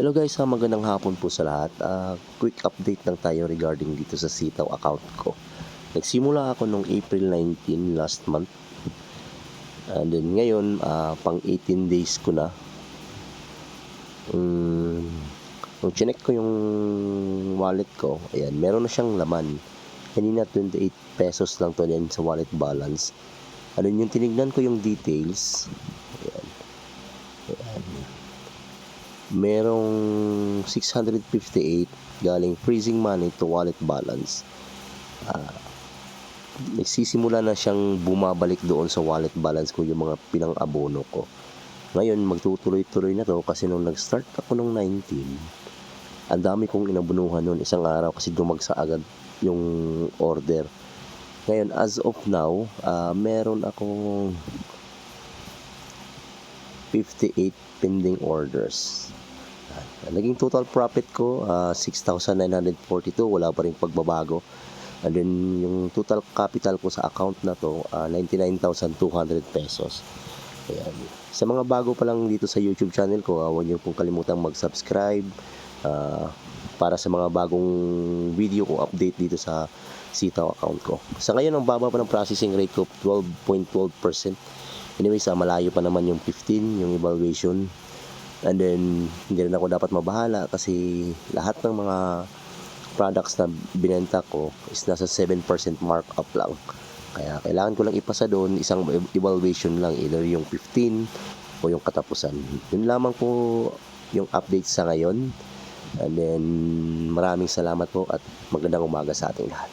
Hello guys, magandang hapon po sa lahat. Quick update lang tayo regarding dito sa Sitaw account ko. Nagsimula ako nung April 19 last month. And then ngayon, pang 18 days ko na. Nung chinek ko yung wallet ko, ayan, meron na siyang laman. Kanina 28 pesos lang to din sa wallet balance. And then yung tinignan ko yung details, ayan, merong 658 galing freezing money to wallet balance. Nagsisimula na siyang bumabalik doon sa wallet balance ko yung mga pinang-abono ko. Ngayon magtutuloy-tuloy na to kasi nung nag-start ako nung 19, ang dami kong inabunuhan noon isang araw kasi dumagsa agad yung order. Ngayon as of now, meron akong 58 pending orders. Naging total profit ko 6,942, wala pa ring pagbabago. And then yung total capital ko sa account na to 99,200 pesos. Ayan. Sa mga bago pa lang dito sa YouTube channel ko, huwag niyo pong kalimutang mag-subscribe para sa mga bagong video ko update dito sa Sitaw account ko. Sa ngayon ang baba pa ng processing rate ko, 12.12%. Anyways, malayo pa naman yung 15, yung evaluation. And then, hindi rin ako dapat mabahala kasi lahat ng mga products na binenta ko is nasa 7% markup lang. Kaya kailangan ko lang ipasa doon isang evaluation lang, either yung 15 o yung katapusan. Yun lamang po yung update sa ngayon. And then, maraming salamat po at magandang umaga sa ating lahat.